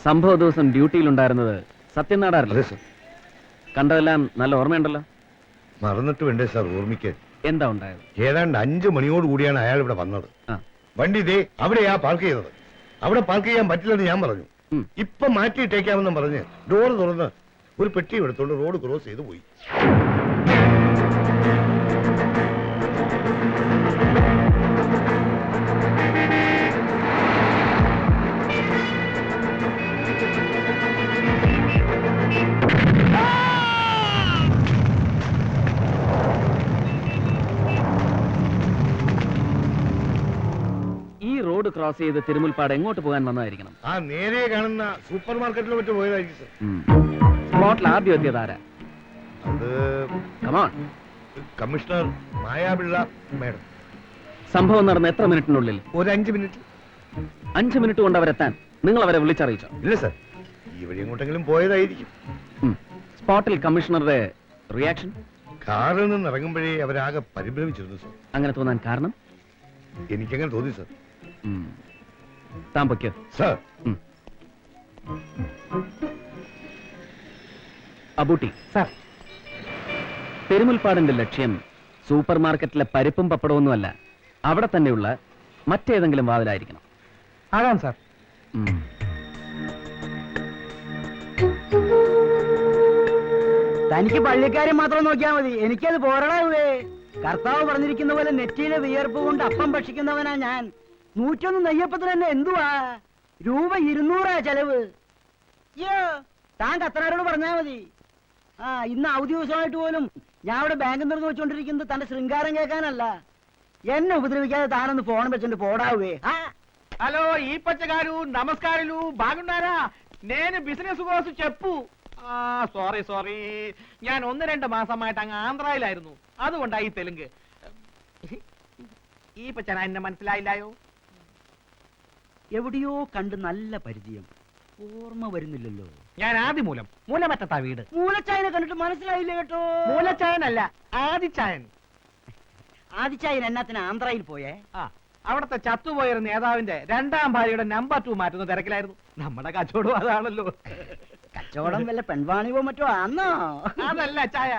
സംഭവ ദിവസം ഡ്യൂട്ടിയിലുണ്ടായിരുന്നത് സത്യനാടാറില്ലേ? കണ്ടതെല്ലാം നല്ല ഓർമ്മയുണ്ടല്ലോ. മറന്നിട്ട് വേണ്ടേ സാർ ഓർമ്മിക്കാൻ? എന്താ ഉണ്ടായത്? ഏതാണ്ട് 5 മണിയോട് കൂടിയാണ് അയാൾ ഇവിടെ വന്നത്. വണ്ടി ഇതേ അവിടെയാ പാർക്ക് ചെയ്തത്. അവിടെ പാർക്ക് ചെയ്യാൻ പറ്റില്ലെന്ന് ഞാൻ പറഞ്ഞു. ഇപ്പൊ മാറ്റിയിട്ടേക്കാമെന്നും പറഞ്ഞ് ഡോർ തുറന്ന് ഒരു പെട്ടി എടുത്തോണ്ട് റോഡ് ക്രോസ് ചെയ്ത് പോയി. റോഡ് ക്രോസ് ചെയ്ത് തിരുമുൽപ്പാട് എങ്ങോട്ട് പോകാൻ വന്നതായിരിക്കണം? ആ നേരെ കാണുന്ന സൂപ്പർ മാർക്കറ്റിൽ മറ്റു പോയതായിരിക്കും സർ. സ്പോട്ടിൽ ആദ്യം എത്തിയത് ആരാ? അത് കമ്മീഷണർ മായാപിള്ള മേഡം. സംഭവം നടന്ന എത്ര മിനിറ്റിനുള്ളിൽ? ഒരു 5 മിനിറ്റ്. 5 മിനിറ്റ് കൊണ്ട് അവരെത്താൻ നിങ്ങൾ അവരെ വിളിച്ചറിയിച്ചോ? ഇല്ല സർ, ഈ വഴി എങ്ങോട്ടെങ്കിലും പോയതായിരിക്കും. സ്പോട്ടിൽ കമ്മീഷണറുടെ റിയാക്ഷൻ? കാറിൽ നിന്ന് ഇറങ്ങുമ്പോഴേ അവരാകെ പരിഭ്രമിച്ചിരുന്നു സർ. അങ്ങനെ തോന്നാൻ കാരണം? എനിക്കങ്ങനെ തോന്നി സർ. താൻ പൊയ്ക്കോ സർ. അബൂട്ടി സർ, പെരുമുൽപ്പാടിന്റെ ലക്ഷ്യം സൂപ്പർ മാർക്കറ്റിലെ പരിപ്പും പപ്പടമൊന്നുമല്ല, അവിടെ തന്നെയുള്ള മറ്റേതെങ്കിലും വാതിലായിരിക്കണം. ആകാം സാർ. തനിക്ക് പള്ളിക്കാരെ മാത്രം നോക്കിയാൽ മതി, എനിക്കത് പോരണേ. കർത്താവ് പറഞ്ഞിരിക്കുന്ന പോലെ നെറ്റിയിലെ വിയർപ്പ് കൊണ്ട് അപ്പം ഭക്ഷിക്കുന്നവനാ ഞാൻ. 101 നെയ്യപ്പത്തിന് തന്നെ എന്തുവാ രൂപ 200 ചെലവ്. താൻ കത്തനാരോട് പറഞ്ഞാൽ മതി. ഇന്ന് അവധി ദിവസമായിട്ട് പോലും ഞാൻ അവിടെ ബാങ്കിൽ നിന്ന് വെച്ചോണ്ടിരിക്കുന്നത് തന്റെ ശൃംഗാരം കേൾക്കാനല്ല. എന്നെ ഉപദ്രവിക്കാതെ താനൊന്ന് ഫോൺ വെച്ചോണ്ട് പോടാവേ. హలో ఈ పచ్చగారు నమస్కారాలు బాగున్నారా? నేను బిజినెస్ కోసం చెప్పు. സോറി ഞാൻ 1-2 മാസമായിട്ട് അങ്ങ് ആന്ധ്രയിലായിരുന്നു, അതുകൊണ്ടായി തെലുങ്ക്. ഈ പച്ചന എന്നെ മനസ്സിലായില്ലായോ? എവിടെയോ കണ്ട് നല്ല പരിചയം, ഓർമ്മ വരുന്നില്ലല്ലോ. ഞാൻ ആദിമൂലം, മൂലമറ്റത്താ വീട്. മൂലച്ചായനെ കണ്ടിട്ട് മനസ്സിലായില്ല കേട്ടോ. മൂലച്ചായനല്ല, ആദിച്ചായൻ. ആദിച്ചായൻ എന്നാത്തിന് ആന്ധ്രയിൽ പോയേ? അവിടത്തെ ചത്തുപോയൊരു നേതാവിന്റെ 2ാം ഭാര്യയുടെ നമ്പർ 2 മാറ്റുന്ന തിരക്കിലായിരുന്നു. നമ്മുടെ കച്ചവടം അതാണല്ലോ. കച്ചവടം വല്ല പെൺവാണിവോ മറ്റോ ആന്നോ? അതല്ല ചായ,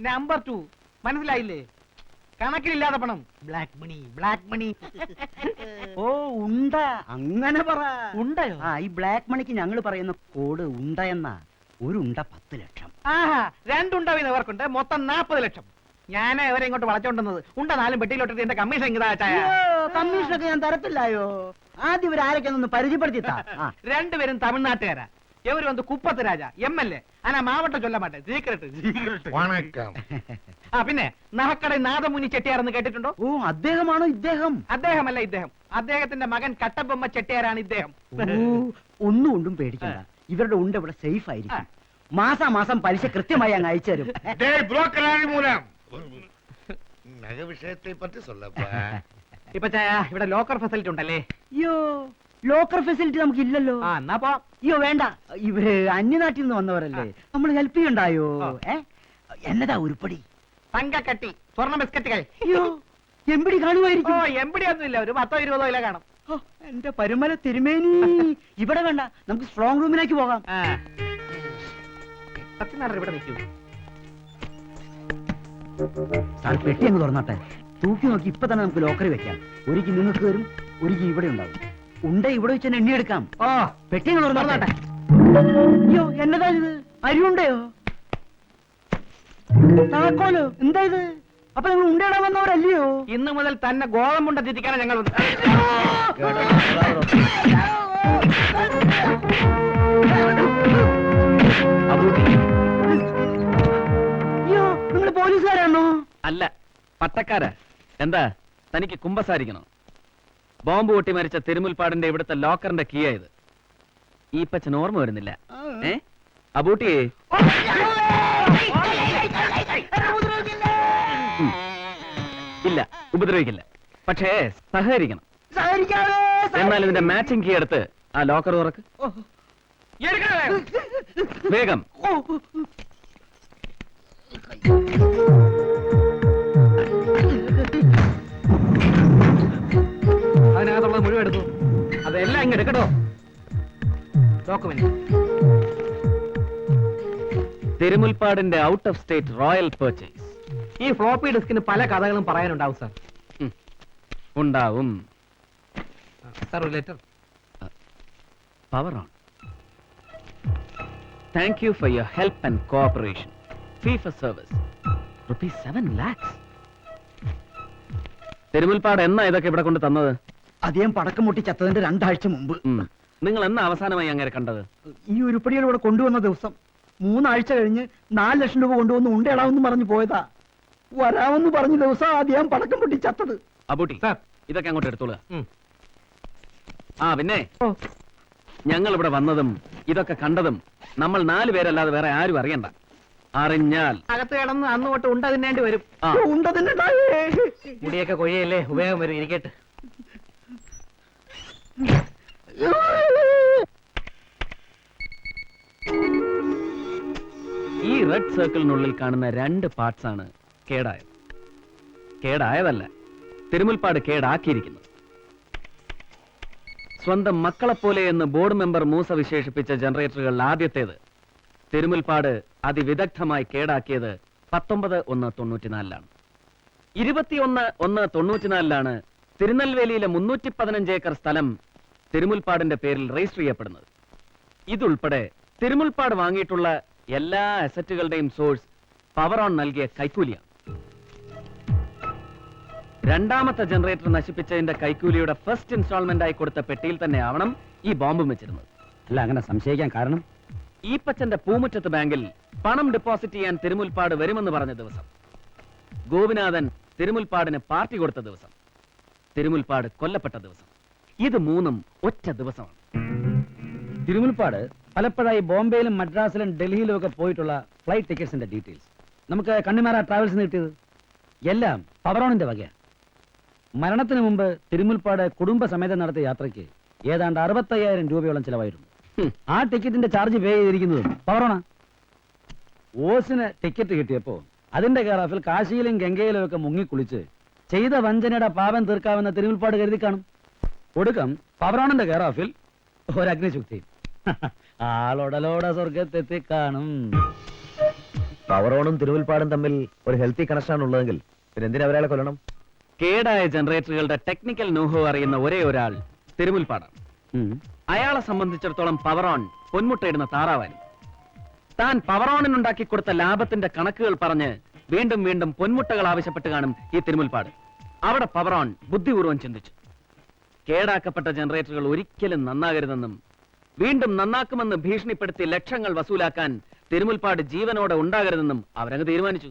നമ്പർ 2 മനസ്സിലായില്ലേ? കണക്കിലില്ലാതെ പണം, ബ്ലാക്ക് മണി, ബ്ലാക്ക് മണി. ഓ ഉണ്ട, അങ്ങനെ പറ. ഉണ്ടയോ? ഈ ബ്ലാക്ക് മണിക്ക് ഞങ്ങൾ പറയുന്ന കോഡ് ഉണ്ട എന്നാ. ഒരു ഉണ്ട 10 ലക്ഷം. 2 ഉണ്ട ഇവർക്കുണ്ട്, മൊത്തം 40 ലക്ഷം. ഞാൻ ഇവരെ ഇങ്ങോട്ട് വളച്ചോണ്ടുന്നത് ഉണ്ട 4 പെട്ടിയിലോട്ടിട്ട് എന്റെ കമ്മീഷൻ കമ്മീഷനൊക്കെ ഞാൻ തരത്തില്ലായോ. ആദ്യം ഇവർ ആരൊക്കെയൊന്ന് പരിചയപ്പെടുത്തിത്താ. 2 പേരും തമിഴ്നാട്ടുകാരാ. ഇവര് വന്ന് കുപ്പത്ത് രാജ MLA. അനാ മാവട്ട ചൊല്ല മാട്ടെ, സീക്രട്ട്. പിന്നെ നഹക്കട നാദമുനി ചെട്ടിയാരെന്ന് കേട്ടിട്ടുണ്ടോ? ഓ അദ്ദേഹമാണോ ഇദ്ദേഹം? അദ്ദേഹമല്ല ഇദ്ദേഹം, അദ്ദേഹത്തിന്റെ മകൻ കട്ടബൊമ്മ ചെട്ടിയാരാണ് ഇദ്ദേഹം. ഒന്നും കൊണ്ടും പേടിക്കണ്ട, ഇവരുടെ ഉണ്ട് ഇവിടെ സേഫ് ആയിരിക്കും. മാസാമാസം പലിശ കൃത്യമായി അങ്ങ് അയച്ചു തരും. വിഷയത്തെ പറ്റി ഇപ്പൊ ഇവിടെ ലോക്കർ ഫെസിലിറ്റി ഉണ്ടല്ലേ? അയ്യോ, ലോക്കർ ഫെസിലിറ്റി നമുക്ക് ഇല്ലല്ലോ. അയ്യോ വേണ്ട, ഇവര് അന്യനാട്ടിൽ നിന്ന് വന്നവരല്ലേ, നമ്മൾ ഹെൽപ്പ് ചെയ്യണ്ടായോ? എന്നതാ ഉരുപ്പടി? തങ്കക്കട്ടി, സ്വർണ്ണ ബിസ്ക്കറ്റുകൾ. അയ്യോ എമ്പടി കാണുമായിരിക്കും. എമ്പടി ഒന്നുമില്ല, ഒരു 10-20 കിലോ കാണും. എന്റെ പരുമല തിരുമേനി, ഇവിടെ വേണ്ട, നമുക്ക് സ്ട്രോങ് റൂമിലേക്ക് പോകാം. ഇവിടെ നിൽക്കൂ. പെട്ടി അങ്ങ് തുറന്നോട്ടെ, തൂക്കി നോക്കി ഇപ്പൊ തന്നെ നമുക്ക് ലോക്കറി വെക്കാം. ഒരിക്കൽ നിങ്ങൾക്ക് വരും, ഒരിക്കൽ ഇവിടെ ഉണ്ടാവും. ഉണ്ട ഇവിടെ വെച്ച് തന്നെ എണ്ണിയെടുക്കാം. പെട്ടി അങ്ങ് തുറന്നോട്ടെ. അയ്യോ എന്നതാ ഇത്, അരിയുണ്ടയോ? താക്കോലോ? എന്താ ഇത്? അപ്പൊ നിങ്ങൾ ഉണ്ടയിടാൻ വന്നവരല്ലയോ? ഇന്ന് മുതൽ തന്നെ ഗോതമ്പുണ്ട തിരിക്കാനാണ് ഞങ്ങൾ. അയ്യോ നിങ്ങൾ പോലീസുകാരാണോ? അല്ല, പട്ടക്കാരാ. എന്താ തനിക്ക് കുമ്പസാരിക്കണോ? ബോംബ് പൊട്ടി മരിച്ച തിരുമുൽപ്പാടിന്റെ ഇവിടുത്തെ ലോക്കറിന്റെ കീ ആയത്. ഈ പച്ചൻ ഓർമ്മ വരുന്നില്ല? അബൂട്ടിയെ ഇല്ല, ഉപദ്രവിക്കില്ല, പക്ഷേ സഹകരിക്കണം. എന്നാൽ ഇതിന്റെ മാച്ചിങ് കീ എടുത്ത് ആ ലോക്കർ തുറക്ക് വേഗം. അതിനകത്തുള്ളത് മുഴുവൻ എടുത്തു, അതെല്ലാം ഇങ്ങ് എടുക്കട്ടോ. ഡോക്യുമെന്റ്. തിരുമുൽപ്പാടിന്റെ out of state royal purchase. ഈ ഫ്ലോപ്പി ഡിസ്കിന് പല കഥകളും പറയാനുണ്ടാവും സാർ. ഉണ്ടാവും. സാർ ഒരു letter. Power on. Thank you for your help and cooperation. Fee for service ₹7 lakhs. തിരുമുൽപ്പാട് എന്നാ ഇതൊക്കെ ഇവിടെ കൊണ്ട് തന്നത്? അദ്ദേഹം പടക്കം പൊട്ടി ചത്തതിന്റെ 2 ആഴ്ച മുമ്പ്. നിങ്ങൾ എന്നാ അവസാനമായി അങ്ങനെ കണ്ടത്? ഈ ഉരുപ്പടികൾ ഇവിടെ കൊണ്ടുവന്ന ദിവസം 3 ആഴ്ച കഴിഞ്ഞ് 4 ലക്ഷം രൂപ കൊണ്ടുവന്ന് ഉണ്ടേടാവെന്ന് പറഞ്ഞു പോയതാ. വരാമെന്ന് പറഞ്ഞ ദിവസം അദ്ദേഹം പടക്കം പൊട്ടി ചത്തത്. അബൂട്ടി, സാർ. ഇതൊക്കെ അങ്ങോട്ട് എടുത്തോളുക. ആ പിന്നെ ഞങ്ങൾ ഇവിടെ വന്നതും ഇതൊക്കെ കണ്ടതും നമ്മൾ 4 പേരല്ലാതെ വേറെ ആരും അറിയണ്ട. അറിഞ്ഞാൽ അകത്ത് കിടന്ന് അന്ന് തൊട്ട് ഉണ്ട തിന്നേണ്ടി വരും. ആ, മുടിയൊക്കെ കൊയ്യല്ലേ, ഉപയോഗം വരും. ഇരിക്കട്ടെ. ഈ റെഡ് സർക്കിളിനുള്ളിൽ കാണുന്ന 2 പാർട്സ് ആണ് കേടായത്. കേടായതല്ല, തിരുമുൽപ്പാട് കേടാക്കിയിരിക്കുന്നത്. സ്വന്തം മക്കളെപ്പോലെ എന്ന് ബോർഡ് മെമ്പർ മൂസ വിശേഷിപ്പിച്ച ജനറേറ്ററുകളിൽ ആദ്യത്തേത് തിരുമുൽപ്പാട് അതിവിദഗ്ധമായി കേടാക്കിയത് 19/1/94 21/1/94 തിരുനെൽവേലിയിലെ 315 ഏക്കർ സ്ഥലം തിരുമുൽപ്പാടിന്റെ പേരിൽ രജിസ്റ്റർ ചെയ്യപ്പെടുന്നത്. ഇതുൾപ്പെടെ തിരുമുൽപ്പാട് വാങ്ങിയിട്ടുള്ള എല്ലാ അസറ്റുകളുടെയും സോഴ്സ് പവർ ഓൺ നൽകിയ കൈക്കൂലിയാണ്. രണ്ടാമത്തെ ജനറേറ്റർ നശിപ്പിച്ചതിന്റെ കൈക്കൂലിയുടെ ഫസ്റ്റ് ഇൻസ്റ്റാൾമെന്റ് ആയി കൊടുത്ത പെട്ടിയിൽ തന്നെ ആവണം ഈ ബോംബും വെച്ചിരുന്നത്. അല്ല, അങ്ങനെ സംശയിക്കാൻ കാരണം ഈപ്പച്ചന്റെ പൂമുറ്റത്ത് ബാങ്കിൽ പണം ഡെപ്പോസിറ്റ് ചെയ്യാൻ തിരുമുൽപ്പാട് വരുമെന്ന് പറഞ്ഞ ദിവസം, ഗോപിനാഥൻ തിരുമുൽപ്പാടിന് പാർട്ടി കൊടുത്ത ദിവസം, തിരുമുൽപ്പാട് കൊല്ലപ്പെട്ട ദിവസം, ഇത് 3ഉം ഒറ്റ ദിവസമാണ്. തിരുമുൽപ്പാട് പലപ്പോഴായി ബോംബെയിലും മദ്രാസിലും ഡൽഹിയിലും ഒക്കെ പോയിട്ടുള്ള ഫ്ലൈറ്റ് ടിക്കറ്റ്സിന്റെ ഡീറ്റെയിൽസ് നമുക്ക് കണ്ണിമാറ ട്രാവൽസിന് കിട്ടിയത് എല്ലാം പവറോണിന്റെ വകയാണ്. മരണത്തിന് മുമ്പ് തിരുമുൽപ്പാട് കുടുംബസമേതം നടത്തിയ യാത്രയ്ക്ക് ഏതാണ്ട് 65,000 രൂപയോളം ചിലവായിരുന്നു. ആ ടിക്കറ്റിന്റെ ചാർജ് പേ ചെയ്തിരിക്കുന്നതും പവറോണ. ഓസിന് ടിക്കറ്റ് കിട്ടിയപ്പോ അതിന്റെ കെയർ കാശിയിലും ഗംഗയിലും ഒക്കെ മുങ്ങിക്കുളിച്ച് ചെയ്ത വഞ്ചനയുടെ പാപം തീർക്കാവുന്ന തിരുമുൽപ്പാട് കരുതി കാണും. ഒടുക്കം പവറോണിന്റെ കെയർ ഒരു അഗ്നിശുക്തി. ആളോടലോടെ സ്വർഗത്തെത്തി കാണും. പവറോണും തിരുമുൽപ്പാടും തമ്മിൽ ഒരു ഹെൽത്തി കണക്ഷൻ ഉള്ളതെങ്കിൽ പിന്നെ എന്തിനാ അവരാളെ കൊല്ലണം? കേടായ ജനറേറ്ററുകളുടെ ടെക്നിക്കൽ നോഹോ അറിയുന്ന ഒരേ ഒരാൾ തിരുമുൽപ്പാടാണ്. അയാളെ സംബന്ധിച്ചിടത്തോളം പവറോൺ പൊന്മുട്ടയിടുന്ന താറാവായിരുന്നു. താൻ പവറോണിനുണ്ടാക്കി കൊടുത്ത ലാഭത്തിന്റെ കണക്കുകൾ പറഞ്ഞ് വീണ്ടും വീണ്ടും പൊന്മുട്ടകൾ ആവശ്യപ്പെട്ട് കാണും ഈ തിരുമുൽപ്പാട്. അവിടെ പവറോൺ ബുദ്ധിപൂർവ്വം ചിന്തിച്ചു, കേടാക്കപ്പെട്ട ജനറേറ്ററുകൾ ഒരിക്കലും നന്നാകരുതെന്നും വീണ്ടും നന്നാക്കുമെന്ന് ഭീഷണിപ്പെടുത്തി ലക്ഷങ്ങൾ വസൂലാക്കാൻ തിരുമുൽപ്പാട് ജീവനോടെ ഉണ്ടാകരുതെന്നും അവരങ്ങ് തീരുമാനിച്ചു.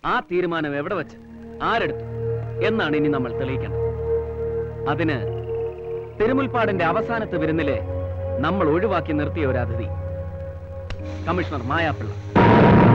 ആ തീരുമാനം എവിടെ വെച്ച് ആരെടുത്തു എന്നാണ് ഇനി നമ്മൾ തെളിയിക്കേണ്ടത്. അതിന് തിരുമുൽപ്പാടിന്റെ അവസാനത്തെ വിരുന്നിലെ നമ്മൾ ഒഴിവാക്കി നിർത്തിയ ഒരു അതിഥി, കമ്മീഷണർ മായാപ്പിള്ള.